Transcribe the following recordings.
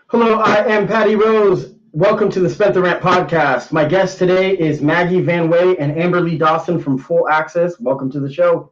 Hello, I am Patty Rose. Welcome to the Spent the Rant podcast. My guest today is Maggie Van Way and Amberlee Dawson from Full Access. Welcome to the show.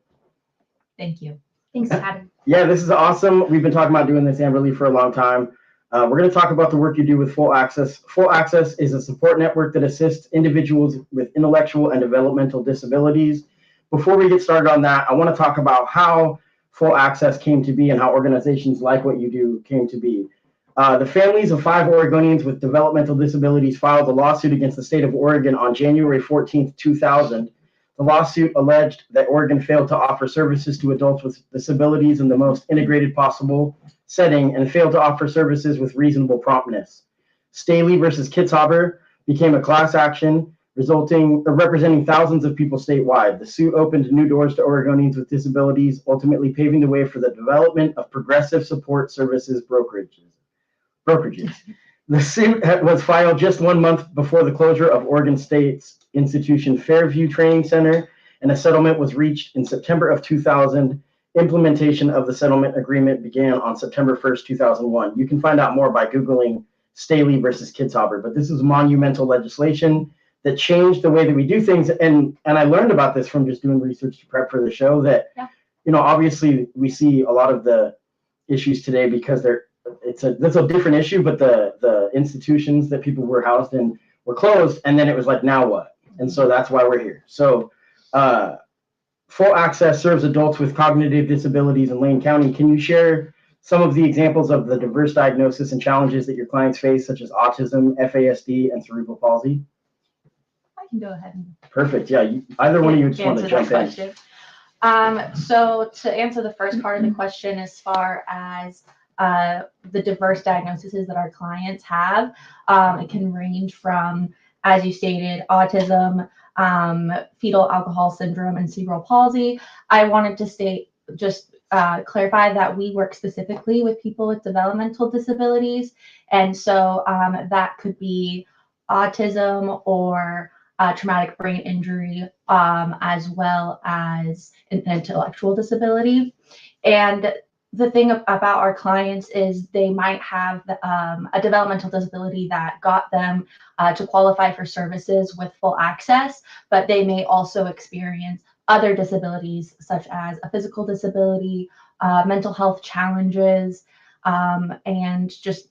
Thank you. Thanks, Patty. Yeah, this is awesome. We've been talking about doing this, Amberlee, for a long time. We're going to talk about the work you do with Full Access. Full Access is a support network that assists individuals with intellectual and developmental disabilities. Before we get started on that, I want to talk about how Full Access came to be and how organizations like what you do came to be. The families of 5 Oregonians with developmental disabilities filed a lawsuit against the state of Oregon on January 14, 2000. The lawsuit alleged that Oregon failed to offer services to adults with disabilities in the most integrated possible setting and failed to offer services with reasonable promptness. Staley versus Kitzhaber became a class action representing thousands of people statewide. The suit opened new doors to Oregonians with disabilities, ultimately paving the way for the development of progressive support services brokerages. The suit was filed just 1 month before the closure of Oregon State's institution Fairview Training Center, and a settlement was reached in September of 2000. Implementation of the settlement agreement began on September 1st, 2001. You can find out more by Googling Staley versus Kitzhaber, but this is monumental legislation that changed the way that we do things. And I learned about this from just doing research to prep for the show that, obviously we see a lot of the issues today because that's a different issue, but the institutions that people were housed in were closed, and then it was like, now what? And so that's why we're here. So Full Access serves adults with cognitive disabilities in Lane County. Can you share some of the examples of the diverse diagnosis and challenges that your clients face, such as autism, FASD, and cerebral palsy? I can go ahead and Perfect. Yeah, either one of you just want to jump in. So to answer the first part of the question, as far as the diverse diagnoses that our clients have, it can range from, as you stated, autism, fetal alcohol syndrome, and cerebral palsy. I wanted to clarify that we work specifically with people with developmental disabilities, and so that could be autism or traumatic brain injury, as well as an intellectual disability. And the thing about our clients is they might have a developmental disability that got them to qualify for services with Full Access, but they may also experience other disabilities such as a physical disability, mental health challenges, and just,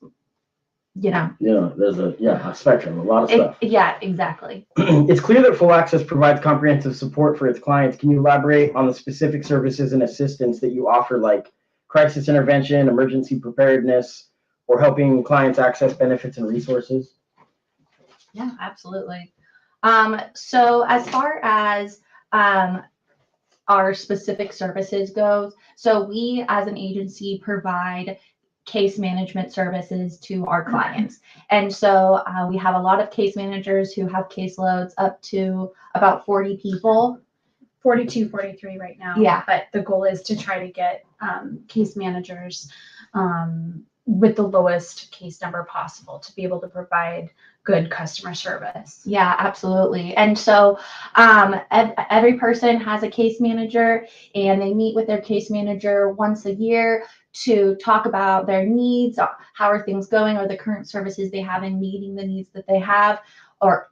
there's a spectrum, a lot of stuff. Yeah, exactly. It's clear that Full Access provides comprehensive support for its clients. Can you elaborate on the specific services and assistance that you offer, like crisis intervention, emergency preparedness, or helping clients access benefits and resources? Yeah, absolutely. So as far as our specific services goes, so we as an agency provide case management services to our clients. And so we have a lot of case managers who have caseloads up to about 40 people. 42, 43 right now. Yeah. But the goal is to try to get case managers with the lowest case number possible to be able to provide good customer service. Yeah, absolutely. And so every person has a case manager, and they meet with their case manager once a year to talk about their needs. How are things going? Are the current services they have in meeting the needs that they have? Or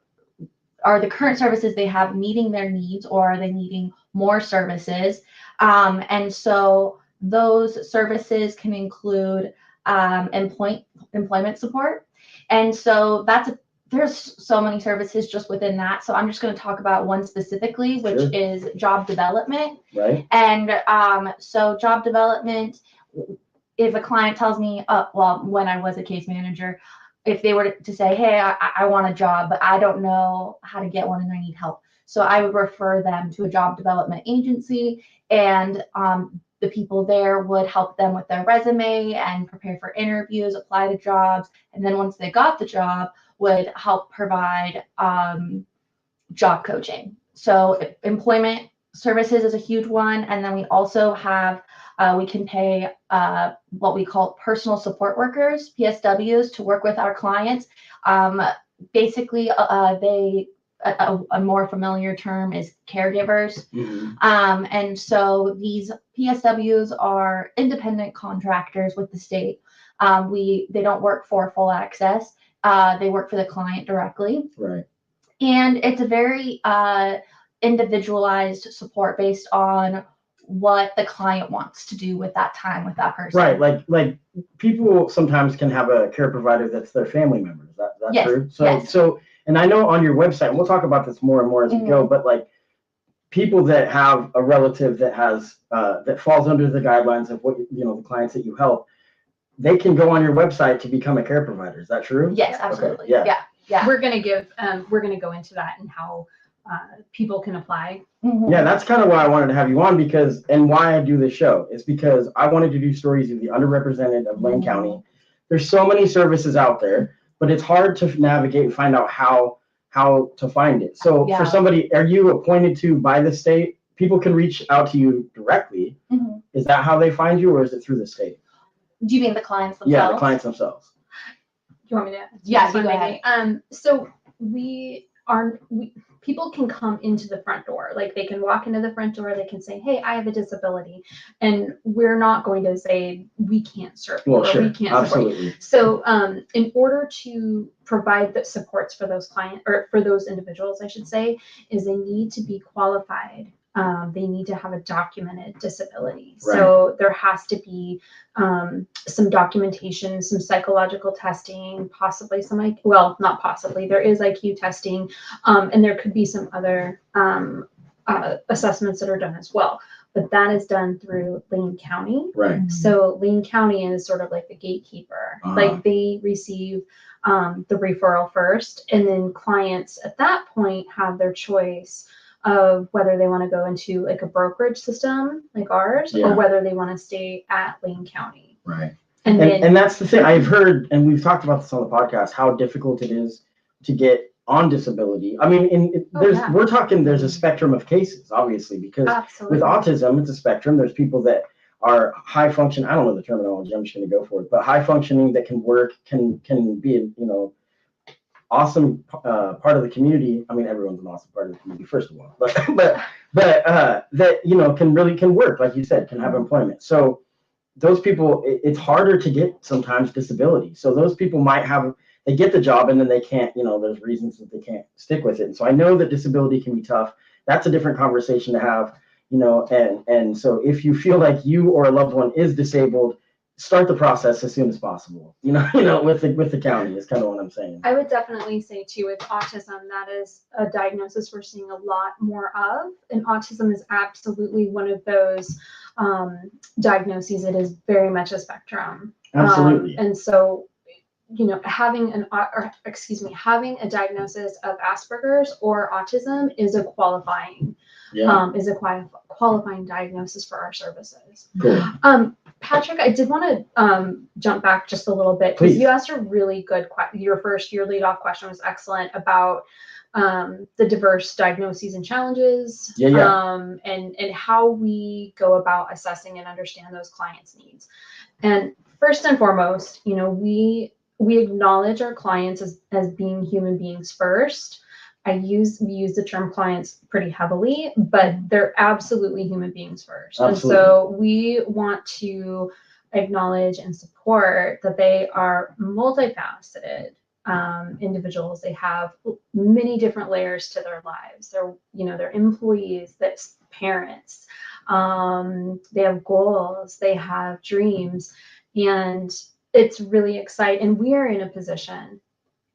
are the current services they have meeting their needs, or are they needing more services? And so those services can include employment support. And so there's so many services just within that. So I'm just going to talk about one specifically, which is job development. Right. And so job development, if a client tells me, when I was a case manager, if they were to say, hey, I want a job, but I don't know how to get one and I need help. So I would refer them to a job development agency, and the people there would help them with their resume and prepare for interviews, apply to jobs. And then once they got the job, would help provide job coaching. So employment services is a huge one. And then we also have, we can pay what we call personal support workers, PSWs, to work with our clients. Basically, a more familiar term is caregivers. Mm-hmm. And so these PSWs are independent contractors with the state. They don't work for Full Access. They work for the client directly. Right. And it's a very individualized support based on what the client wants to do with that time with that person. Right. Like people sometimes can have a care provider that's their family member. Is that Yes, true? yes. So, and I know on your website, and we'll talk about this more and more as we go, but like people that have a relative that has, that falls under the guidelines of what, the clients that you help, they can go on your website to become a care provider. Is that true? Yes, absolutely. Okay. Yeah. Yeah. We're going to go into that and how people can apply. Yeah, that's kind of why I wanted to have you on, and why I do this show is because I wanted to do stories of the underrepresented of Lane County. There's so many services out there, but it's hard to navigate and find out how to find it. So for somebody, are you appointed to by the state? People can reach out to you directly. Is that how they find you, or is it through the state? Do you mean the clients themselves? Yeah, the clients themselves. You want me to? Yeah, you go ahead. So people can come into the front door. Like they can walk into the front door, they can say, hey, I have a disability. And we're not going to say we can't serve you, Well, sure. We can't Absolutely. support you. So in order to provide the supports for those clients, or for those individuals, I should say, is they need to be qualified. They need to have a documented disability. Right. So there has to be some documentation, some psychological testing, possibly not possibly, there is IQ testing, and there could be some other assessments that are done as well. But that is done through Lane County. Right. So Lane County is sort of like the gatekeeper. Like they receive the referral first, and then clients at that point have their choice of whether they want to go into like a brokerage system like ours, or whether they want to stay at Lane County. Right. And that's the thing I've heard, and we've talked about this on the podcast, how difficult it is to get on disability. I mean, we're talking, there's a spectrum of cases, obviously, because absolutely. with autism, it's a spectrum. There's people that are high function. I don't know the terminology. I'm just going to go for it. But high functioning that can work, can be, awesome part of the community. I mean, everyone's an awesome part of the community, first of all, but that can work, like you said, can have employment. So those people, it's harder to get sometimes disability. So those people they get the job and then they can't, there's reasons that they can't stick with it. And so I know that disability can be tough. That's a different conversation to have, and so if you feel like you or a loved one is disabled, start the process as soon as possible. With the county is kind of what I'm saying. I would definitely say too, with autism, that is a diagnosis we're seeing a lot more of, and autism is absolutely one of those diagnoses. It is very much a spectrum. Absolutely. And so, having a diagnosis of Asperger's or autism is a qualifying diagnosis for our services. Cool. Patrick, I did want to jump back just a little bit, because you asked a really good question. Your lead off question was excellent about the diverse diagnoses and challenges, and how we go about assessing and understand those clients' needs. And first and foremost, we acknowledge our clients as being human beings first. We use the term clients pretty heavily, but they're absolutely human beings first. Absolutely. And so we want to acknowledge and support that they are multifaceted individuals. They have many different layers to their lives. They're employees, that's parents. They have goals, they have dreams, and it's really exciting. And we are in a position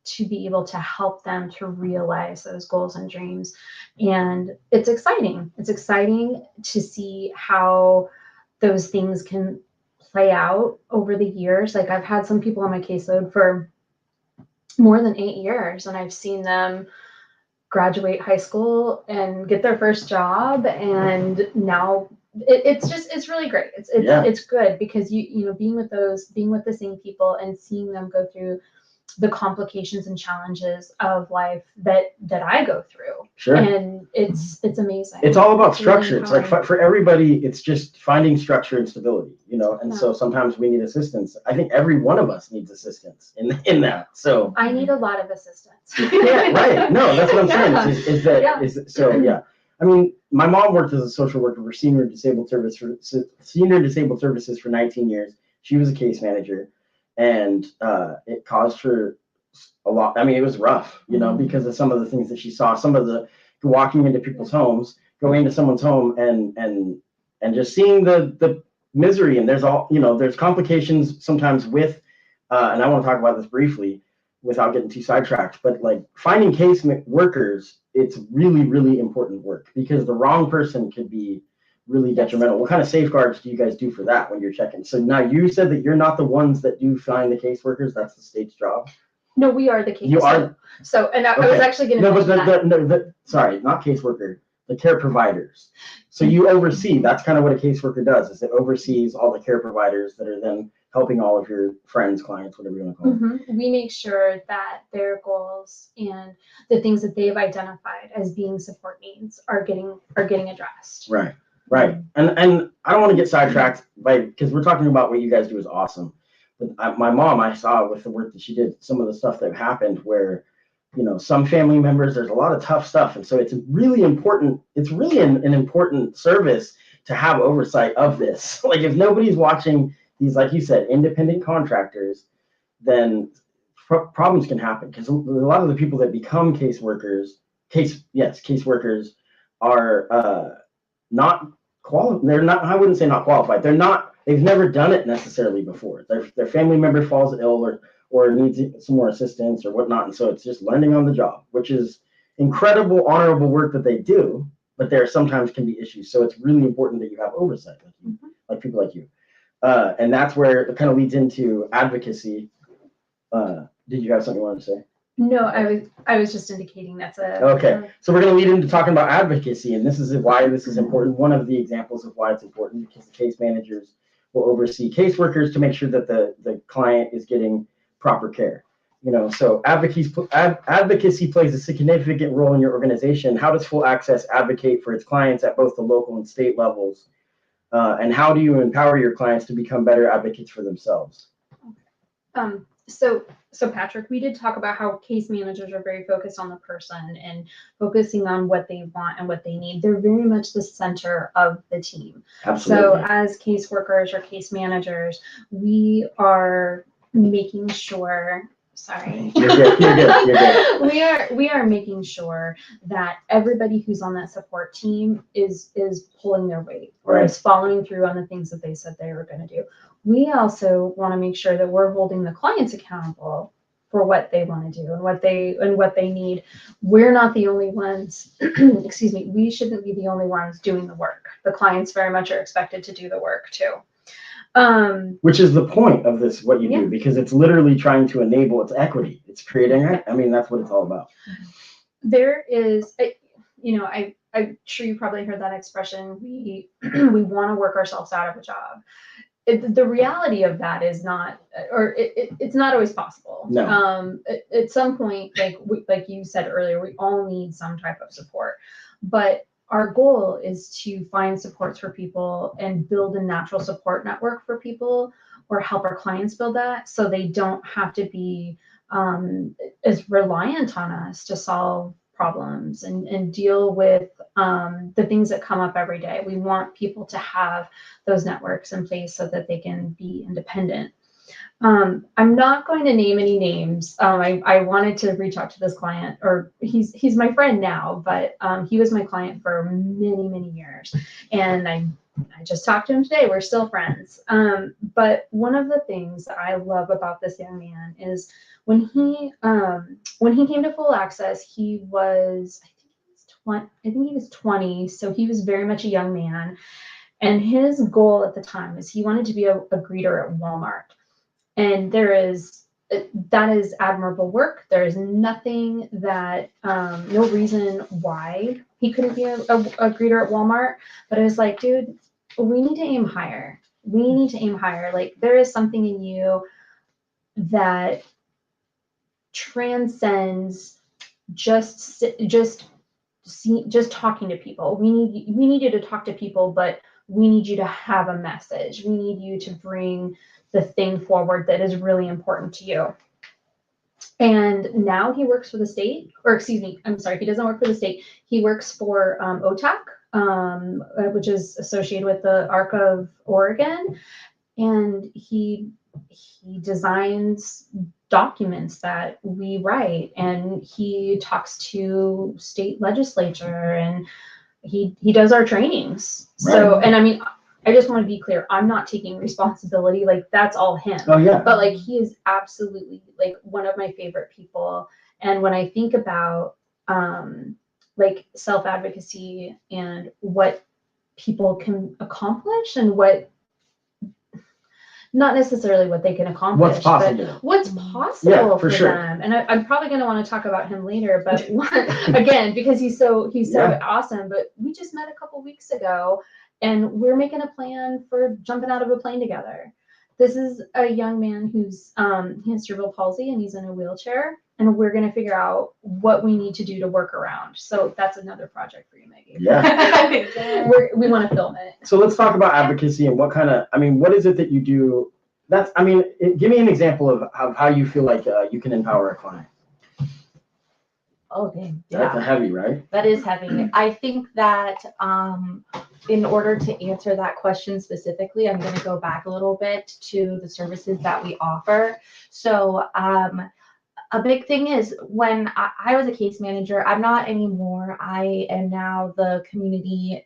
to be able to help them to realize those goals and dreams. And it's exciting. It's exciting to see how those things can play out over the years. Like I've had some people on my caseload for more than 8 years, and I've seen them graduate high school and get their first job. And now it's really great. It's good, because being with the same people and seeing them go through the complications and challenges of life that I go through. Sure. And it's amazing. It's all about structure. Really it's like for everybody, it's just finding structure and stability, and so sometimes we need assistance. I think every one of us needs assistance in that. So I need a lot of assistance. Yeah, right. No, that's what I'm saying. I mean, my mom worked as a social worker for senior disabled services for 19 years. She was a case manager, and it caused her a lot. I mean, it was rough, because of some of the things that she saw, some of the walking into people's homes, going into someone's home and just seeing the misery. And there's there's complications sometimes with, and I want to talk about this briefly without getting too sidetracked, but like finding case workers, it's really, really important work, because the wrong person could be really detrimental. What kind of safeguards do you guys do for that when you're checking? So now you said that you're not the ones that do find the caseworkers, that's the state's job. No, we are the case. You are. So, and I was actually going to mention that. Sorry, not caseworker, the care providers. So you oversee, that's kind of what a caseworker does, is it oversees all the care providers that are then helping all of your friends, clients, whatever you want to call them. We make sure that their goals and the things that they've identified as being support needs are getting addressed. Right. And I don't want to get sidetracked because we're talking about what you guys do is awesome. But my mom, I saw with the work that she did, some of the stuff that happened where, some family members, there's a lot of tough stuff. And so it's really important. It's really an important service to have oversight of this. Like if nobody's watching these, like you said, independent contractors, then problems can happen, because a lot of the people that become caseworkers are not qualified. They're not, I wouldn't say not qualified. They've never done it necessarily before. Their family member falls ill or needs some more assistance or whatnot. And so it's just learning on the job, which is incredible, honorable work that they do, but there sometimes can be issues. So it's really important that you have oversight, like people like you. And that's where it kind of leads into advocacy. Did you have something you wanted to say? No, I was just indicating that's a. Okay, so we're going to lead into talking about advocacy, and this is why this is important. One of the examples of why it's important, because the case managers will oversee caseworkers to make sure that the client is getting proper care. So advocacy plays a significant role in your organization. How does Full Access advocate for its clients at both the local and state levels? And how do you empower your clients to become better advocates for themselves? So Patrick, we did talk about how case managers are very focused on the person and focusing on what they want and what they need. They're very much the center of the team. Absolutely. So as caseworkers or case managers, we are making sure. Sorry. You're good. We are making sure that everybody who's on that support team is pulling their weight or is following through on the things that they said they were going to do. We also want to make sure that we're holding the clients accountable for what they want to do and what they need. We're not the only ones, excuse me, we shouldn't be the only ones doing the work. The clients very much are expected to do the work too. Which is the point of this, what you do, because it's literally trying to enable its equity. It's creating it. I mean, that's what it's all about. There is, I'm sure you probably heard that expression. We want to work ourselves out of a job. The reality of that is not, or it's not always possible. No. At some point, like you said earlier, we all need some type of support, but our goal is to find supports for people and build a natural support network for people, or help our clients build that, so they don't have to be as reliant on us to solve problems and deal with the things that come up every day. We want people to have those networks in place so that they can be independent. I'm not going to name any names. I wanted to reach out to this client, or he's my friend now, but he was my client for many, many years. And I just talked to him today. We're still friends. But one of the things that I love about this young man is when he came to Full Access, he was, I think he was 20. So he was very much a young man. And his goal at the time is he wanted to be a greeter at Walmart. And that is admirable work. There is nothing that, no reason why he couldn't be a greeter at Walmart. But I was like, dude, we need to aim higher. We need to aim higher. Like, there is something in you that transcends just talking to people. We need you to talk to people, but we need you to have a message. We need you to bring the thing forward that is really important to you. And now he works for the state, or excuse me, I'm sorry, he doesn't work for the state. He works for OTAC, which is associated with the Arc of Oregon. And he designs documents that we write, and he talks to state legislature, and he does our trainings. Right. So, and I mean, I just want to be clear, I'm not taking responsibility, like that's all him. Oh yeah. But like he is absolutely like one of my favorite people. And when I think about like self-advocacy and what people can accomplish and what, not necessarily what they can accomplish, What's possible. but what's possible Yeah, for sure. them. And I'm probably going to want to talk about him later, but again, because he's so Yeah. awesome. But we just met a couple weeks ago, and we're making a plan for jumping out of a plane together. This is a young man who's he has cerebral palsy and he's in a wheelchair, and we're going to figure out what we need to do to work around. So that's another project for you, Maggie. Yeah. We want to film it. So let's talk about advocacy and what kind of, I mean, what is it that you do? That's, I mean, give me an example of how you feel like you can empower a client. Okay. That's Yeah. heavy, right? That is heavy. I think that in order to answer that question specifically, I'm going to go back a little bit to the services that we offer. So a big thing is when I was a case manager, I'm not anymore. I am now the community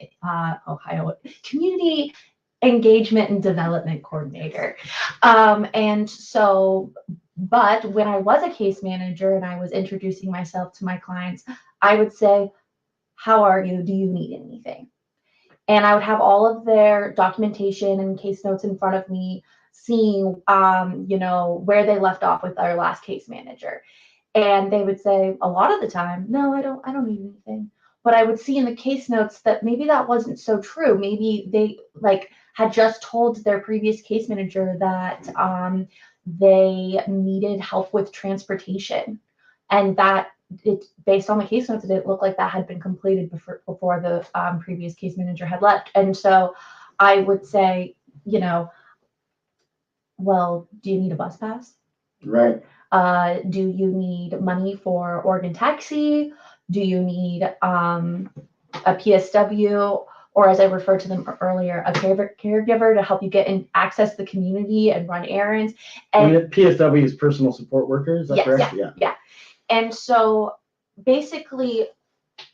community engagement and development coordinator. And so, but when I was a case manager and I was introducing myself to my clients, I would say, how are you? Do you need anything? And I would have all of their documentation and case notes in front of me, seeing, where they left off with our last case manager. And they would say a lot of the time, no, I don't need anything. But I would see in the case notes that maybe that wasn't so true. Maybe they had just told their previous case manager that they needed help with transportation, and that it, based on the case notes, it didn't look like that had been completed before the previous case manager had left. And so I would say, well, do you need a bus pass? Right. Do you need money for Oregon taxi? Do you need a PSW? Or as I referred to them earlier, a caregiver to help you get in, access the community and run errands. And PSW is personal support workers, is that yes, correct? Yeah. And so basically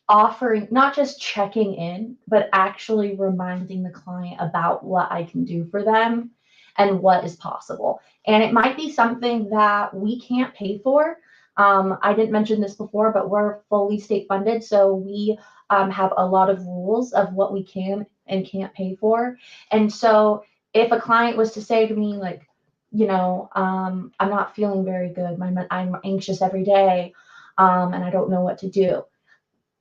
offering, not just checking in, but actually reminding the client about what I can do for them and what is possible. And it might be something that we can't pay for. I didn't mention this before, but we're fully state funded. So we have a lot of rules of what we can and can't pay for. And so if a client was to say to me, like, I'm not feeling very good, I'm anxious every day, and I don't know what to do.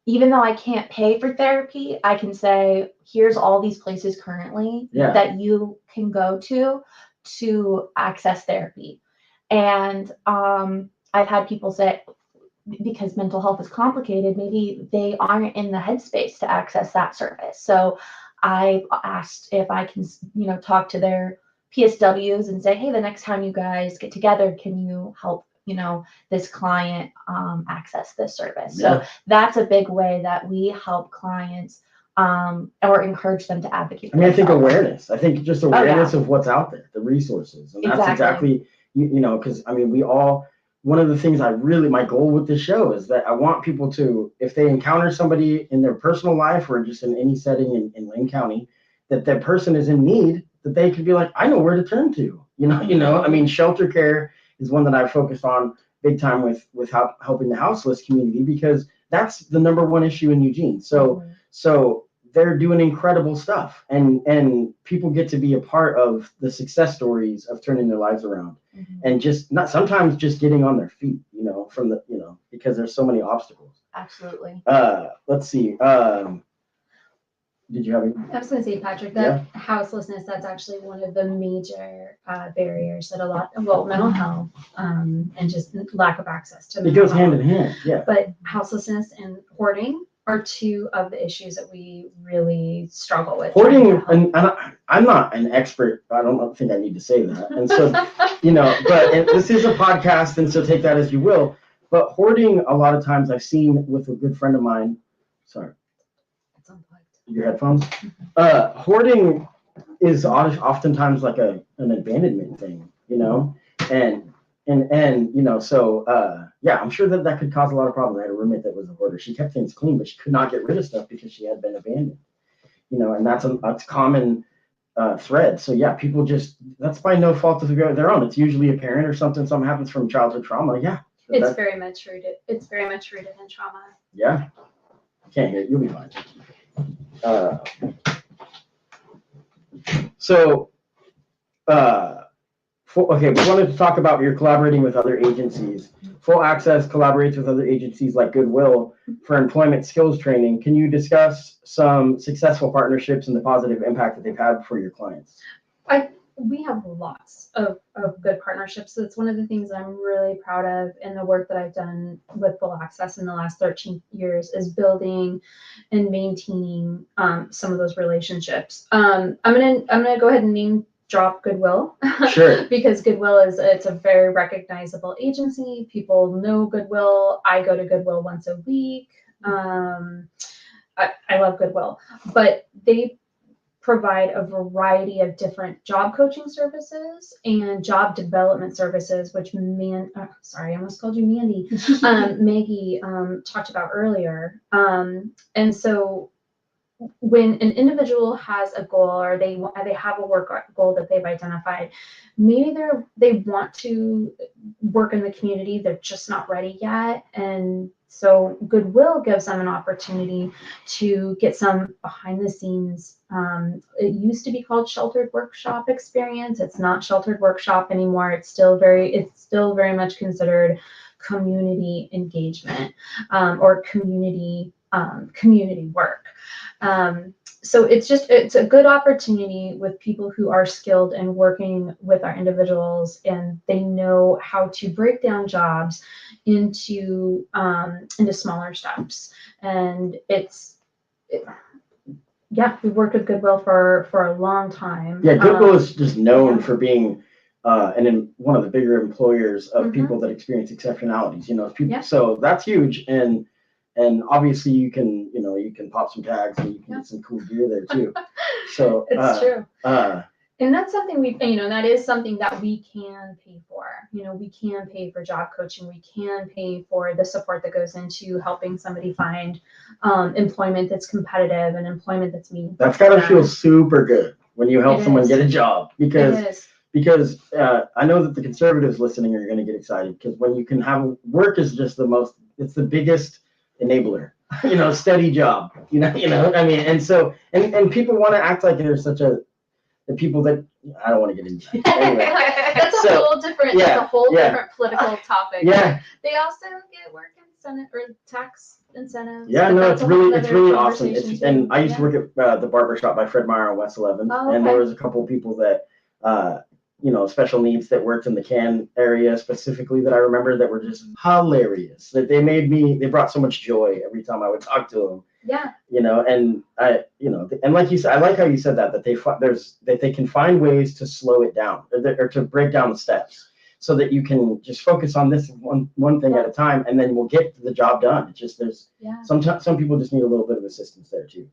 Even though I can't pay for therapy, I can say, here's all these places currently that you can go to access therapy. And I've had people say, because mental health is complicated, maybe they aren't in the headspace to access that service. So I asked if I can, talk to their PSWs and say, hey, the next time you guys get together, can you help, this client access this service? Yeah. So that's a big way that we help clients or encourage them to advocate. I mean, I think awareness. I think just awareness of what's out there, the resources. And that's exactly, because I mean, one of the things my goal with this show is that I want people to, if they encounter somebody in their personal life or just in any setting in Lane County, that person is in need, that they could be like, I know where to turn to, I mean, shelter care is one that I focus on big time with helping the houseless community, because that's the number one issue in Eugene. So they're doing incredible stuff, and people get to be a part of the success stories of turning their lives around, and just not sometimes just getting on their feet, from the, because there's so many obstacles. Absolutely. Let's see. Did you have any? I was going to say, Patrick, that houselessness, that's actually one of the major barriers that mental health and just lack of access to mental health. It goes hand in hand, yeah. But houselessness and hoarding are two of the issues that we really struggle with. Hoarding, and I'm not an expert. I don't think I need to say that. And so, but this is a podcast, and so take that as you will. But hoarding, a lot of times I've seen with a good friend of mine, sorry. It's unplugged. your headphones. Hoarding is oftentimes like an abandonment thing, you know, and you know, so yeah, I'm sure that could cause a lot of problems. I had a roommate that was a hoarder. She kept things clean, but she could not get rid of stuff because she had been abandoned, you know, and that's a common thread. So yeah, people that's by no fault of their own. It's usually a parent or something happens from childhood trauma. Yeah. It's very much rooted in trauma. Yeah. Can't hear it. You'll be fine. Okay, we wanted to talk about you're collaborating with other agencies. Full Access collaborates with other agencies like Goodwill for employment skills training. Can you discuss some successful partnerships and the positive impact that they've had for your clients? We have lots of good partnerships. So it's one of the things I'm really proud of in the work that I've done with Full Access in the last 13 years is building and maintaining some of those relationships. I'm gonna go ahead and name drop Goodwill. Sure. Because Goodwill it's a very recognizable agency. People know Goodwill. I go to Goodwill once a week. I love Goodwill, but they provide a variety of different job coaching services and job development services, which sorry, I almost called you Mandy. Maggie talked about earlier. And so when an individual has a goal or they have a work goal that they've identified, maybe they want to work in the community, they're just not ready yet. And so Goodwill gives them an opportunity to get some behind the scenes. It used to be called Sheltered Workshop Experience. It's not Sheltered Workshop anymore. It's still very much considered community engagement or community work. So it's a good opportunity with people who are skilled in working with our individuals, and they know how to break down jobs into smaller steps. And we've worked with Goodwill for a long time. Yeah, Goodwill is just known for being one of the bigger employers of people that experience exceptionalities. You know, so that's huge. And obviously you can pop some tags and you can get some cool gear there too. So it's true. And that's something that is something that we can pay for. You know, we can pay for job coaching. We can pay for the support that goes into helping somebody find employment that's competitive and employment that's meaningful. That's gotta feel super good when you help someone get a job, because I know that the conservatives listening are going to get excited, because when you can have work is just it's the biggest enabler, steady job, I mean, and so, and people want to act like there's the people that, I don't want to get into that. Anyway, that's a whole different political topic. Yeah. They also get work incentive or tax incentives. Yeah, no, it's really awesome. And I used to work at the barber shop by Fred Meyer on West 11th, and there was a couple of people that, special needs that worked in the Cannes area specifically that I remember that were just hilarious. That they brought so much joy every time I would talk to them. Yeah. And and like you said, I like how you said that they can find ways to slow it down or to break down the steps so that you can just focus on this one thing at a time, and then we'll get the job done. It's just some people just need a little bit of assistance there too.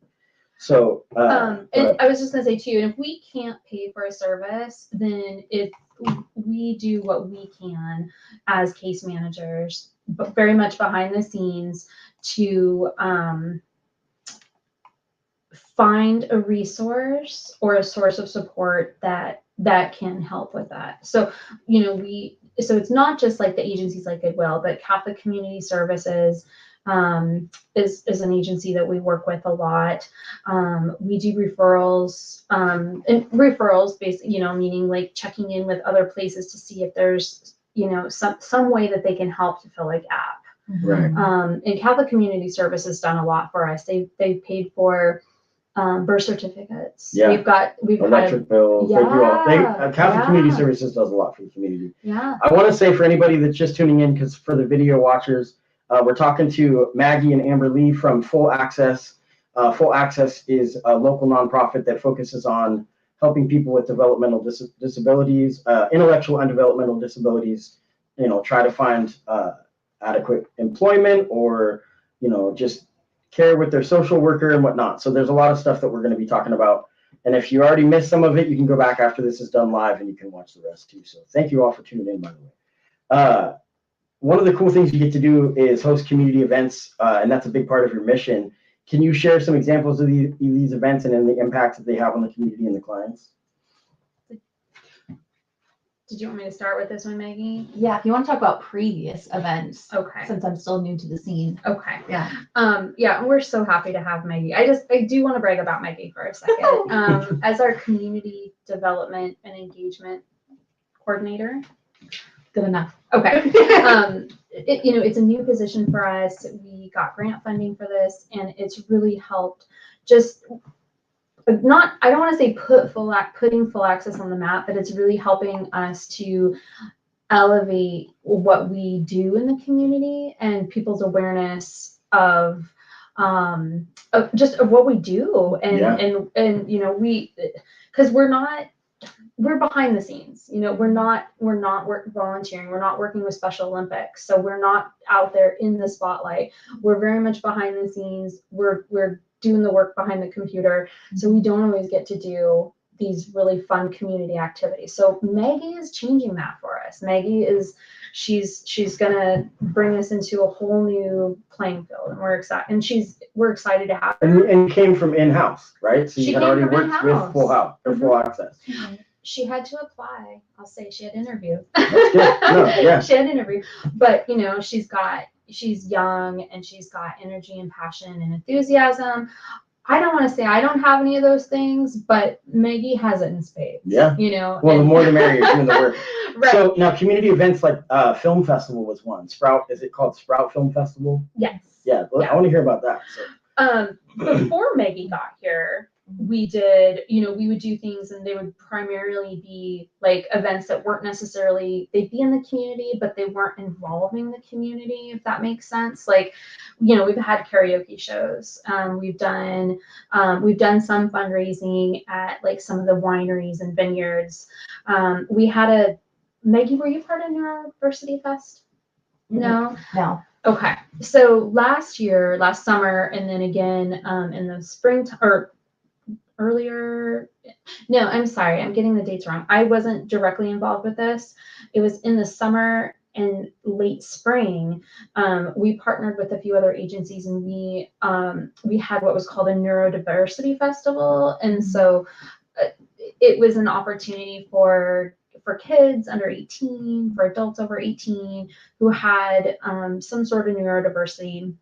So, and I was just gonna say too, if we can't pay for a service, then if we do what we can as case managers, but very much behind the scenes to find a resource or a source of support that can help with that. So, so it's not just like the agencies like Goodwill, but Catholic Community Services is an agency that we work with a lot. We do referrals, and referrals basically, meaning like checking in with other places to see if there's, some way that they can help to fill a gap. Right. And Catholic Community Service has done a lot for us. They've paid for birth certificates. Yeah. We've electric bills. Yeah, They do all. Catholic Community Services does a lot for the community. Yeah. I want to say for anybody that's just tuning in, because for the video watchers, we're talking to Maggie and Amberlee from Full Access. Full Access is a local nonprofit that focuses on helping people with developmental disabilities, intellectual and developmental disabilities, try to find adequate employment or, just care with their social worker and whatnot. So there's a lot of stuff that we're going to be talking about. And if you already missed some of it, you can go back after this is done live and you can watch the rest too. So thank you all for tuning in, by the way. One of the cool things you get to do is host community events, and that's a big part of your mission. Can you share some examples of these events and then the impacts that they have on the community and the clients? Did you want me to start with this one, Maggie? Yeah, if you want to talk about previous events, Okay. since I'm still new to the scene. Okay. Yeah. Yeah, we're so happy to have Maggie. I do want to brag about Maggie for a second. As our community development and engagement coordinator. Good enough. Okay. It's a new position for us. We got grant funding for this, and it's really helped just I don't want to say putting full access on the map, but it's really helping us to elevate what we do in the community and people's awareness of what we do. And because we're behind the scenes, we're not volunteering. We're not working with Special Olympics. So we're not out there in the spotlight. We're very much behind the scenes. We're doing the work behind the computer. So we don't always get to do these really fun community activities. So Maggie is changing that for us. Maggie she's gonna bring us into a whole new playing field, and we're excited to have her. And you came from in-house, right? So She you had came already from worked with in-house. full house or full access. She had to apply. I'll say she had interview. That's good. No, yeah. She had interview, but she's young and she's got energy and passion and enthusiasm. I don't want to say I don't have any of those things, but Maggie has it in spades. Yeah. Well, the more the merrier, doing the work. Right. So now community events like Film Festival was one. Is it called Sprout Film Festival? Yes. Yeah. Well, I want to hear about that. So. Before Maggie got here, we would do things, and they would primarily be like events that weren't necessarily, they'd be in the community, but they weren't involving the community, if that makes sense. Like, we've had karaoke shows. We've done some fundraising at like some of the wineries and vineyards. We had Maggie, were you part of Neurodiversity Fest? No. Okay. So last summer, and then again in the spring or earlier. No, I'm sorry. I'm getting the dates wrong. I wasn't directly involved with this. It was in the summer and late spring. We partnered with a few other agencies, and we had what was called a Neurodiversity Festival. And so it was an opportunity for kids under 18, for adults over 18 who had some sort of neurodiversity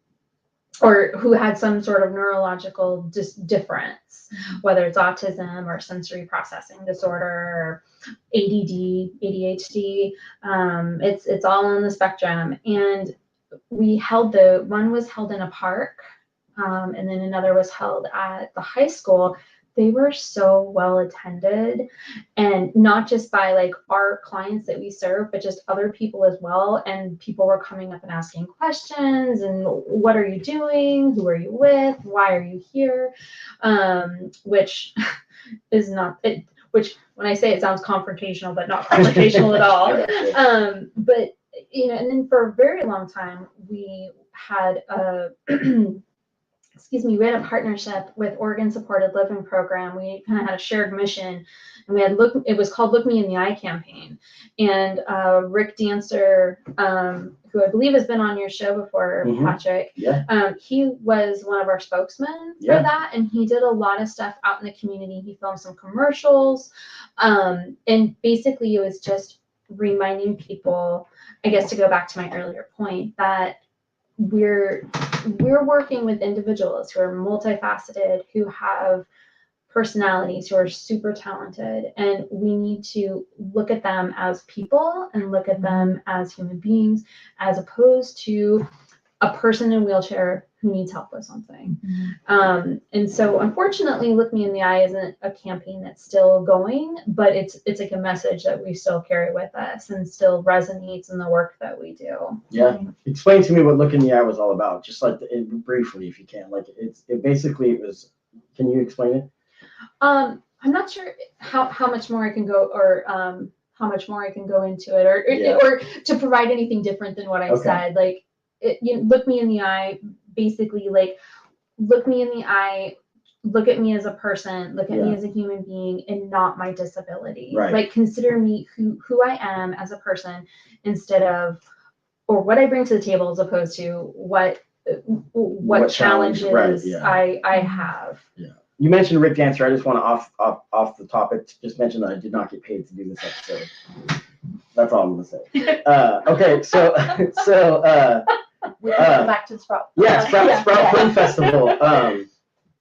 or who had some sort of neurological difference, whether it's autism or sensory processing disorder, or ADD, ADHD. It's all on the spectrum. And one was held in a park, and then another was held at the high school. They were so well attended, and not just by like our clients that we serve, but just other people as well. And people were coming up and asking questions, and what are you doing? Who are you with? Why are you here? Which is not it. Which, when I say it, sounds confrontational, but not confrontational at all. But and then for a very long time, we had we had a partnership with Oregon Supported Living Program. We kind of had a shared mission, and we had it was called Look Me in the Eye campaign. And Rick Dancer, who I believe has been on your show before, Patrick, he was one of our spokesmen for that, and he did a lot of stuff out in the community. He filmed some commercials, and basically it was just reminding people, I guess, to go back to my earlier point, that we're working with individuals who are multifaceted, who have personalities, who are super talented, and we need to look at them as people and look at them as human beings, as opposed to a person in a wheelchair who needs help with something. And so unfortunately, Look Me in the Eye isn't a campaign that's still going, but it's like a message that we still carry with us and still resonates in the work that we do. Yeah. Explain to me what Look in the Eye was all about, just like briefly, if you can. Like it basically was, can you explain it? I'm not sure how much more I can go, or how much more I can go into it, or to provide anything different than what I said. Like, Look Me in the Eye, basically, like, look me in the eye, look at me as a person, look at me Yeah. as a human being and not my disability. Right. Like consider me who I am as a person instead of, or what I bring to the table as opposed to what challenges right, yeah. I have. Yeah. You mentioned Rick Dancer. I just want to off the topic just mention that I did not get paid to do this episode. That's all I'm gonna say. Okay, so We can go back to the Sprout. yeah, Sprout Film Festival.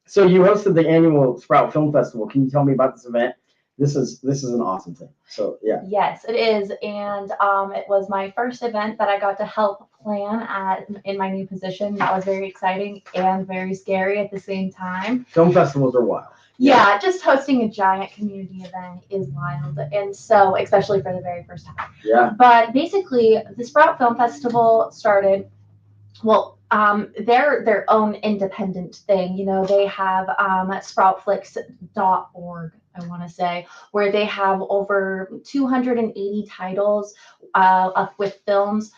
So you hosted the annual Sprout Film Festival. Can you tell me about this event? This is an awesome thing. So yeah. Yes, it is, and it was my first event that I got to help plan in my new position. That was very exciting and very scary at the same time. Film festivals are wild. Yeah, just hosting a giant community event is wild, and so especially for the very first time. Yeah. But basically, the Sprout Film Festival started. Well, they're their own independent thing. You know, they have sproutflix.org, I want to say, where they have over 280 titles with films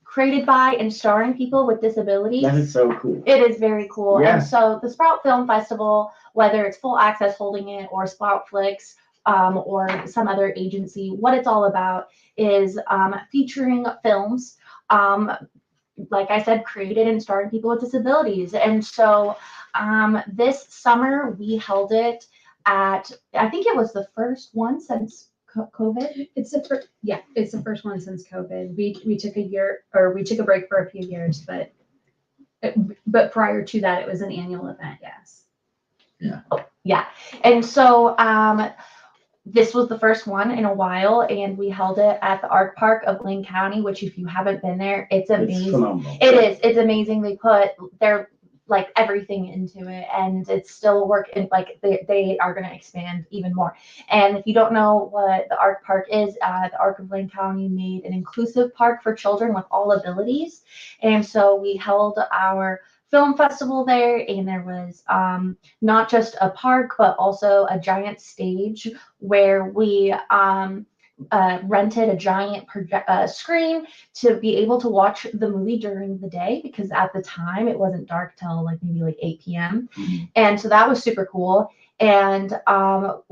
created by and starring people with disabilities. That is so cool. It is very cool. Yeah. And so the Sprout Film Festival, whether it's Full Access holding it or Sproutflix or some other agency, what it's all about is featuring films like I said, created and starring people with disabilities. And so this summer we held it at, I think it was the first one since COVID. It's the first one since COVID. We took a break for a few years, but prior to that, it was an annual event. Yes. Yeah. Yeah. And so this was the first one in a while, and we held it at the Art Park of Lane County, which if you haven't been there, it's amazing. It's phenomenal. It is. It's amazing. They put their like everything into it, and it's still working. Like they are going to expand even more. And if you don't know what the Art Park is, the Art of Lane County made an inclusive park for children with all abilities, and so we held our film festival there, and there was not just a park but also a giant stage where we rented a giant screen to be able to watch the movie during the day, because at the time it wasn't dark till like maybe like 8 p.m. And so that was super cool. And our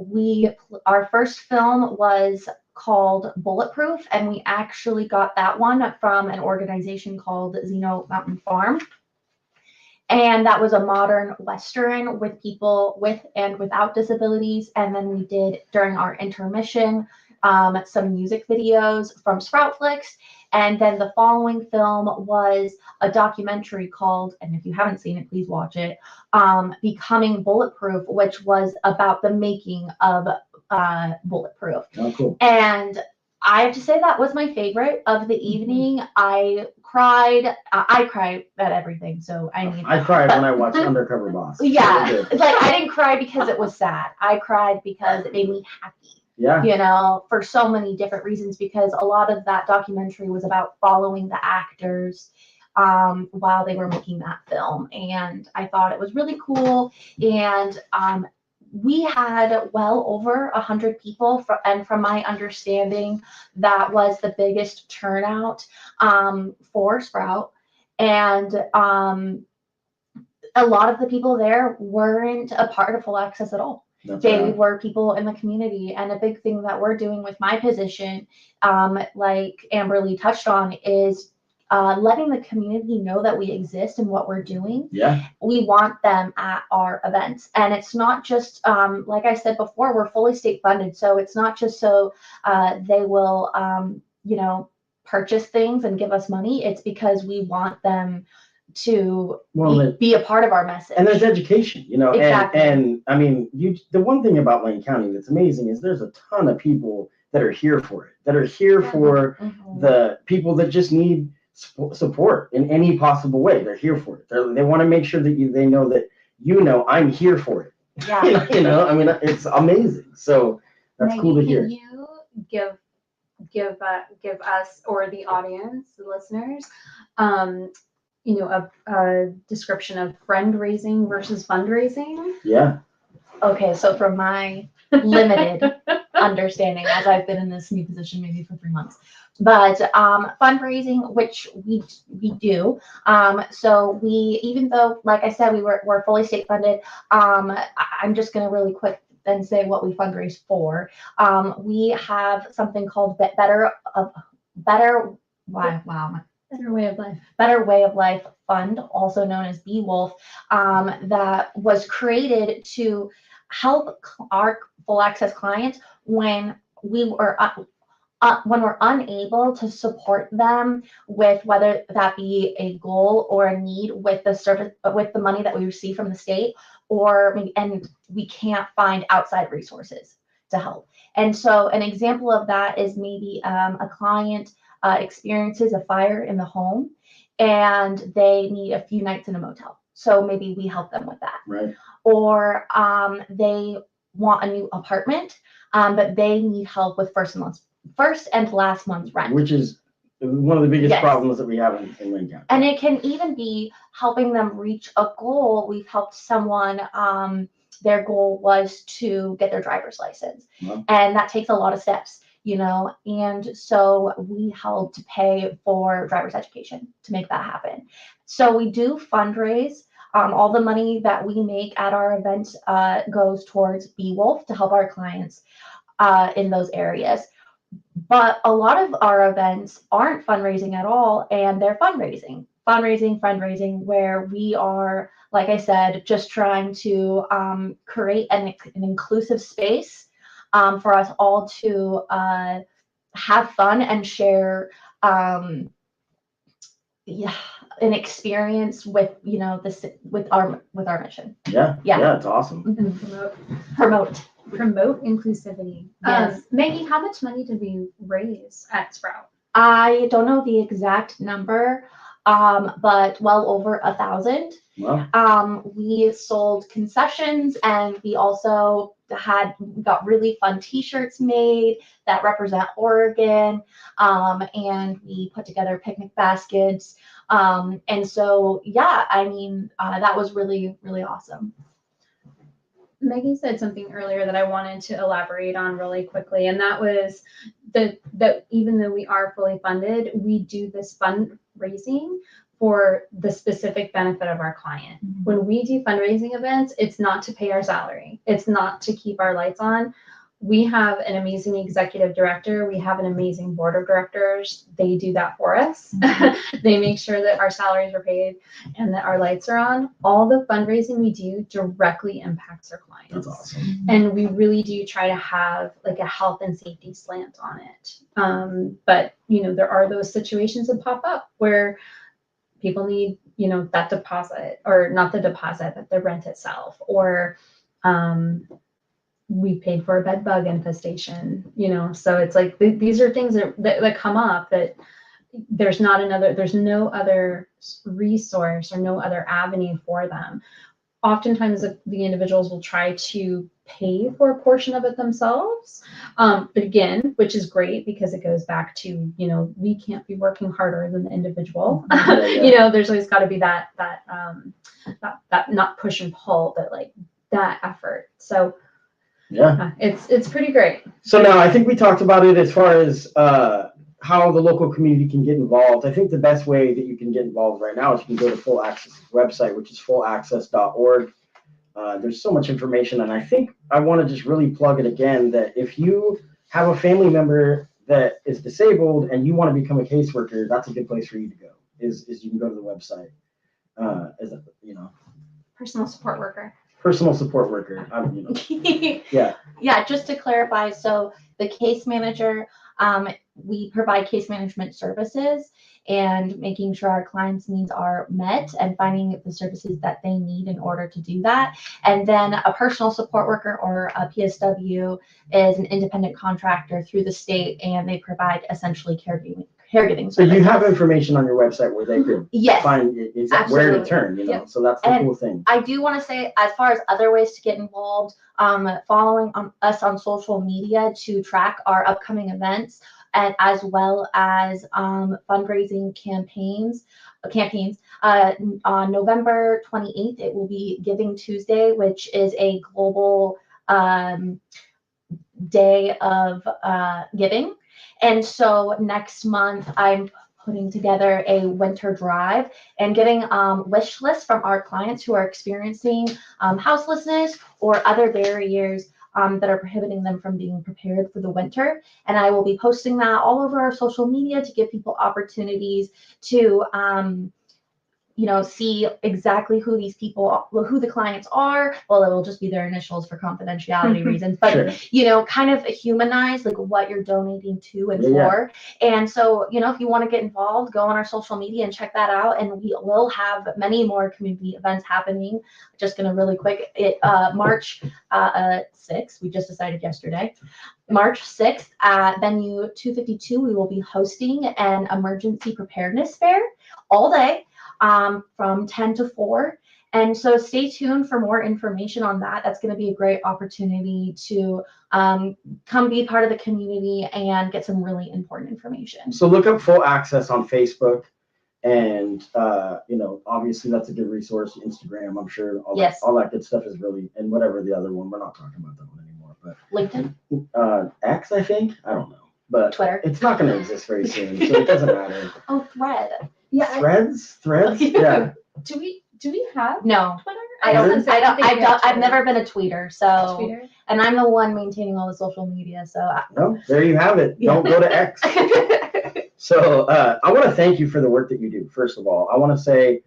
first film was called Bulletproof, and we actually got that one from an organization called Zeno Mountain Farm. And that was a modern Western with people with and without disabilities. And then we did, during our intermission, some music videos from Sproutflix. And then the following film was a documentary called, and if you haven't seen it, please watch it, Becoming Bulletproof, which was about the making of Bulletproof. Oh, cool. And I have to say that was my favorite of the evening. I cried at everything, so I cried when I watched Undercover Boss. Yeah, it's like I didn't cry because it was sad. I cried because it made me happy. Yeah. You know, for so many different reasons, because a lot of that documentary was about following the actors while they were making that film, and I thought it was really cool. And we had well over 100 people, and from my understanding, that was the biggest turnout for Sprout. And a lot of the people there weren't a part of Full Access at all. They were people in the community. And a big thing that we're doing with my position, like Amberlee touched on, is letting the community know that we exist and what we're doing. Yeah. We want them at our events. And it's not just, like I said before, we're fully state funded. So it's not just so they will, purchase things and give us money. It's because we want them to be a part of our message. And there's education, Exactly. and I mean, the one thing about Lane County that's amazing is there's a ton of people that are here for it, that are here for the people that just need support in any possible way. They're here for it. They want to make sure that they know that, I'm here for it. Yeah. I mean, it's amazing. So that's Maggie, cool to hear. Can you give us, or the audience, the listeners, a description of fundraising versus fundraising? Yeah. Okay, so from my limited understanding as I've been in this new position maybe for 3 months. But fundraising, which we do. So we, even though, like I said, we're fully state funded, I'm just going to really quick then say what we fundraise for. We have something called Better Way of Life Fund, also known as BWolf, that was created to help our full access clients when we're unable to support them with whether that be a goal or a need with the service, with the money that we receive from the state, and we can't find outside resources to help. And so an example of that is maybe a client experiences a fire in the home and they need a few nights in a motel. So maybe we help them with that. Right. Or they want a new apartment, but they need help with first and last month's rent. Which is one of the biggest Yes. problems that we have in Lane County. And it can even be helping them reach a goal. We've helped someone, their goal was to get their driver's license. Wow. And that takes a lot of steps, and so we helped pay for driver's education to make that happen. So we do fundraise. All the money that we make at our events goes towards BWolf to help our clients in those areas. But a lot of our events aren't fundraising at all, and they're fundraising, where we are, like I said, just trying to create an inclusive space for us all to have fun and share an experience with with our mission. Yeah, it's awesome. And Promote inclusivity. Yes. Maggie, how much money did we raise at Sprout? I don't know the exact number, but well over 1,000. Wow. We sold concessions, and we also got really fun T-shirts made that represent Oregon, and we put together picnic baskets, and so that was really, really awesome. Maggie said something earlier that I wanted to elaborate on really quickly, and that was that even though we are fully funded, we do this fundraising for the specific benefit of our client. Mm-hmm. When we do fundraising events, it's not to pay our salary. It's not to keep our lights on. We have an amazing executive director. We have an amazing board of directors. They do that for us. Mm-hmm. They make sure that our salaries are paid and that our lights are on. All the fundraising we do directly impacts our clients. That's awesome. And we really do try to have like a health and safety slant on it. But there are those situations that pop up where people need, that deposit, or not the deposit, but the rent itself, or we paid for a bed bug infestation, so it's like these are things that come up that there's no other resource or no other avenue for them. Oftentimes the individuals will try to pay for a portion of it themselves. But again, which is great because it goes back to, we can't be working harder than the individual. Yeah. There's always got to be that not push and pull, but like that effort. So yeah, it's pretty great. So now I think we talked about it as far as how the local community can get involved. I think the best way that you can get involved right now is you can go to Full Access' website, which is fullaccess.org. There's so much information, and I think I want to just really plug it again that if you have a family member that is disabled and you want to become a caseworker, that's a good place for you to go. Is you can go to the website. Personal support worker. Personal support worker. Yeah. Yeah, just to clarify, so the case manager, we provide case management services and making sure our clients' needs are met and finding the services that they need in order to do that. And then a personal support worker, or a PSW, is an independent contractor through the state, and they provide essentially caregiving services. So you have information on your website where they could find where to turn, Yep. So that's the cool thing. I do want to say, as far as other ways to get involved, following us on social media to track our upcoming events, and as well as fundraising campaigns. On November 28th, it will be Giving Tuesday, which is a global day of giving. And so next month, I'm putting together a winter drive and getting wish lists from our clients who are experiencing houselessness or other barriers that are prohibiting them from being prepared for the winter. And I will be posting that all over our social media to give people opportunities to see exactly who the clients are. Well, it will just be their initials for confidentiality reasons, but Sure. kind of humanize like what you're donating to and for. And so, if you want to get involved, go on our social media and check that out. And we will have many more community events happening. Just gonna really quick, March 6th, we just decided yesterday. March 6th at venue 252, we will be hosting an emergency preparedness fair all day. From 10 to 4. And so stay tuned for more information on that. That's going to be a great opportunity to come be part of the community and get some really important information. So look up Full Access on Facebook, and obviously that's a good resource. Instagram, I'm sure all that good stuff is really, and whatever the other one, we're not talking about that one anymore. But LinkedIn, X, I think, I don't know, but Twitter. It's not going to exist very soon, so it doesn't matter. Oh, Thread. Yeah. Threads? Yeah. Do we have No. Twitter? I've never been a tweeter, so Twitter. And I'm the one maintaining all the social media, so No, there you have it. Don't go to X. So I want to thank you for the work that you do. First of all, I want to say,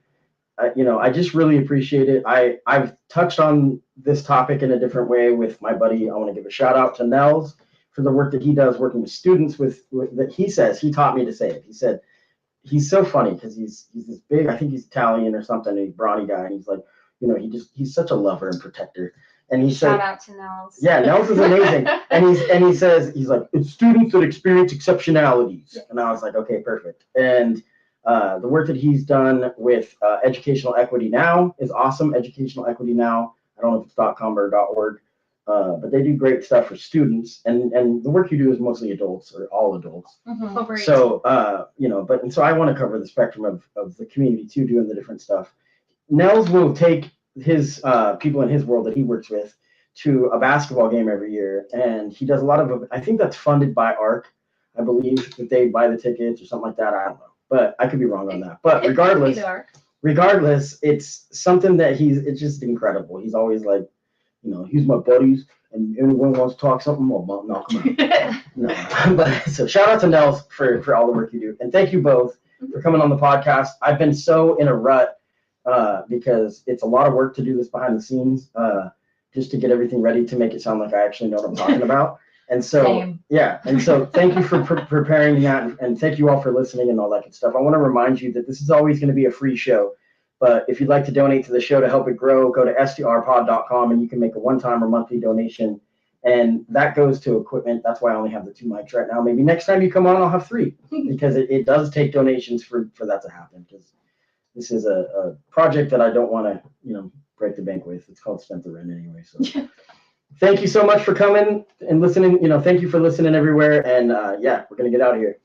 I just really appreciate it. I've touched on this topic in a different way with my buddy. I want to give a shout out to Nels for the work that he does working with students with that he taught me to say it. He said, he's so funny because he's this big, I think he's Italian or something, a brawny guy, and he's like, he's such a lover and protector. And he said, shout out to Nels. Yeah, Nels is amazing. and he says, he's like, it's students that experience exceptionalities. Yes. And I was like, okay, perfect. And the work that he's done with Educational Equity Now is awesome. Educational Equity Now, I don't know if it's .com or .org, but they do great stuff for students. And the work you do is mostly adults or all adults. Mm-hmm. So, so I want to cover the spectrum of the community too, doing the different stuff. Nels will take his people in his world that he works with to a basketball game every year. And he does a lot of, I think that's funded by ARC. I believe that they buy the tickets or something like that. I don't know, but I could be wrong on that. But regardless, it's something that it's just incredible. He's always like, he's my buddies, and anyone wants to talk something, well, knock him out. No, but so shout out to Nels for all the work you do. And thank you both for coming on the podcast. I've been so in a rut because it's a lot of work to do this behind the scenes, just to get everything ready to make it sound like I actually know what I'm talking about. And so, Same. Yeah. And so thank you for preparing that. And thank you all for listening and all that good stuff. I want to remind you that this is always going to be a free show. But if you'd like to donate to the show to help it grow, go to STRPOD.com and you can make a one-time or monthly donation. And that goes to equipment. That's why I only have the 2 mics right now. Maybe next time you come on, I'll have 3 because it does take donations for that to happen. Because this is a project that I don't want to, break the bank with. It's called Spent the Rent anyway. So thank you so much for coming and listening. Thank you for listening everywhere. And we're going to get out of here.